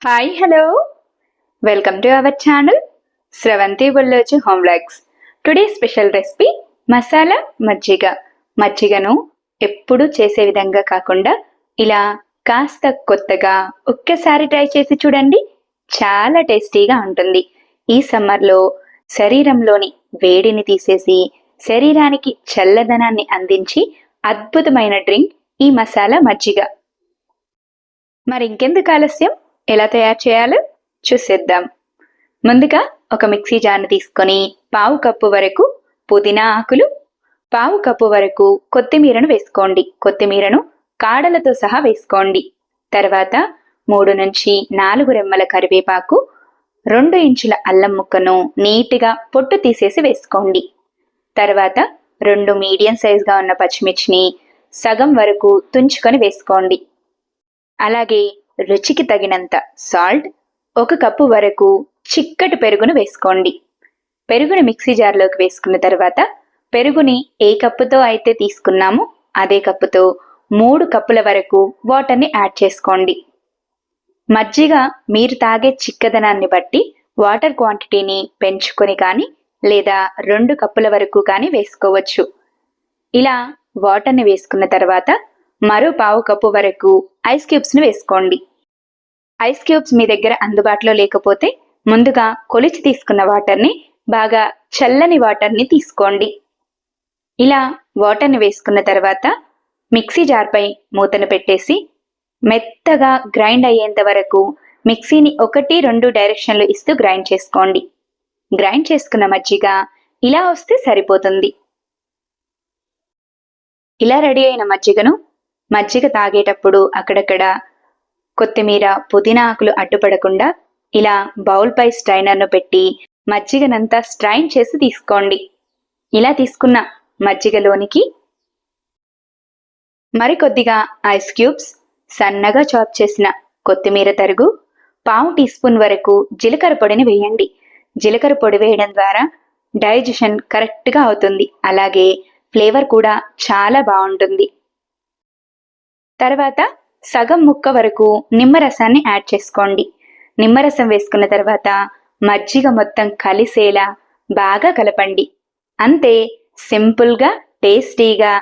Hi hello welcome to our channel Sravanthi Bullozu home vlogs. Today special recipe masala majjiga. మజ్జిగను ఎప్పుడు చేసే విధంగా కాకుండా ఇలా కాస్త కొత్తగా ఒక్కసారి ట్రై చేసి చూడండి, చాలా టేస్టీగా ఉంటుంది. ఈ సమ్మర్లో శరీరంలోని వేడిని తీసేసి శరీరానికి చల్లదనాన్ని అందించి అద్భుతమైన డ్రింక్ ఈ మసాలా మజ్జిగ. మరి ఇంకెందుకు ఆలస్యం, ఎలా తయారు చేయాలో చూసేద్దాం. ముందుగా ఒక మిక్సీ జార్ను తీసుకొని పావు కప్పు వరకు పుదీనా ఆకులు, పావు కప్పు వరకు కొత్తిమీరను వేసుకోండి. కొత్తిమీరను కాడలతో సహా వేసుకోండి. తర్వాత 3 నుంచి 4 రెమ్మల కరివేపాకు, 2 ఇంచుల అల్లం ముక్కను నీట్గా పొట్టు తీసేసి వేసుకోండి. తర్వాత 2 మీడియం సైజుగా ఉన్న పచ్చిమిర్చిని సగం వరకు తుంచుకొని వేసుకోండి. అలాగే రుచికి తగినంత సాల్ట్, 1 కప్పు వరకు చిక్కటి పెరుగును వేసుకోండి. పెరుగుని మిక్సీ జార్లోకి వేసుకున్న తర్వాత పెరుగుని ఏ కప్పుతో అయితే తీసుకున్నామో అదే కప్పుతో 3 కప్పుల వరకు వాటర్ని యాడ్ చేసుకోండి. మజ్జిగ మీరు తాగే చిక్కదనాన్ని బట్టి వాటర్ క్వాంటిటీని పెంచుకొని కానీ లేదా 2 కప్పుల వరకు కానీ వేసుకోవచ్చు. ఇలా వాటర్ని వేసుకున్న తర్వాత మరో పావు కప్పు వరకు ఐస్ క్యూబ్స్ని వేసుకోండి. ఐస్ క్యూబ్స్ మీ దగ్గర అందుబాటులో లేకపోతే ముందుగా కొలిచి తీసుకున్న వాటర్ని, బాగా చల్లని వాటర్ని తీసుకోండి. ఇలా వాటర్ని వేసుకున్న తర్వాత మిక్సీ జార్పై మూతను పెట్టేసి మెత్తగా గ్రైండ్ అయ్యేంత వరకు మిక్సీని 1-2 డైరెక్షన్లు ఇస్తూ గ్రైండ్ చేసుకోండి. గ్రైండ్ చేసుకున్న మజ్జిగ ఇలా వస్తే సరిపోతుంది. ఇలా రెడీ అయిన మజ్జిగ తాగేటప్పుడు అక్కడక్కడ కొత్తిమీర, పుదీనా ఆకులు అడ్డుపడకుండా ఇలా బౌల్పై స్ట్రైనర్ను పెట్టి మజ్జిగనంతా స్ట్రైన్ చేసి తీసుకోండి. ఇలా తీసుకున్న మజ్జిగలోనికి మరికొద్దిగా ఐస్ క్యూబ్స్, సన్నగా చాప్ చేసిన కొత్తిమీర తరుగు, పావు టీ స్పూన్ వరకు జీలకర్ర పొడిని వేయండి. జీలకర్ర పొడి వేయడం ద్వారా డైజెషన్ కరెక్ట్గా అవుతుంది. అలాగే ఫ్లేవర్ కూడా చాలా బాగుంటుంది. తర్వాత సగం ముక్క వరకు నిమ్మరసాన్ని యాడ్ చేసుకోండి. నిమ్మరసం వేసుకున్న తర్వాత మజ్జిగ మొత్తం కలిసేలా బాగా కలపండి. అంతే, సింపుల్గా టేస్టీగా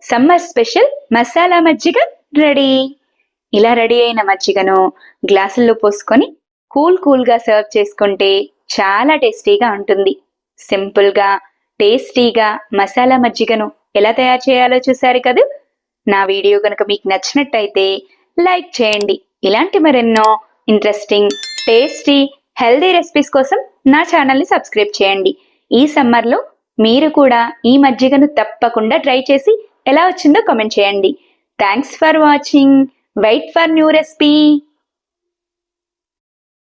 సమ్మర్ స్పెషల్ మసాలా మజ్జిగ రెడీ. ఇలా రెడీ అయిన మజ్జిగను గ్లాసుల్లో పోసుకొని కూల్గా సర్వ్ చేసుకుంటే చాలా టేస్టీగా ఉంటుంది. సింపుల్గా టేస్టీగా మసాలా మజ్జిగను ఎలా తయారు చేయాలో చూశారు కదా. నా వీడియో కనుక మీకు నచ్చినట్టయితే లైక్ చేయండి. ఇలాంటి మరెన్నో ఇంట్రెస్టింగ్, టేస్టీ, హెల్దీ రెసిపీస్ కోసం నా ఛానల్ని సబ్స్క్రైబ్ చేయండి. ఈ సమ్మర్లో మీరు కూడా ఈ మజ్జిగను తప్పకుండా ట్రై చేసి ఎలా వచ్చిందో కామెంట్ చేయండి. Thanks for watching. Wait for new recipe.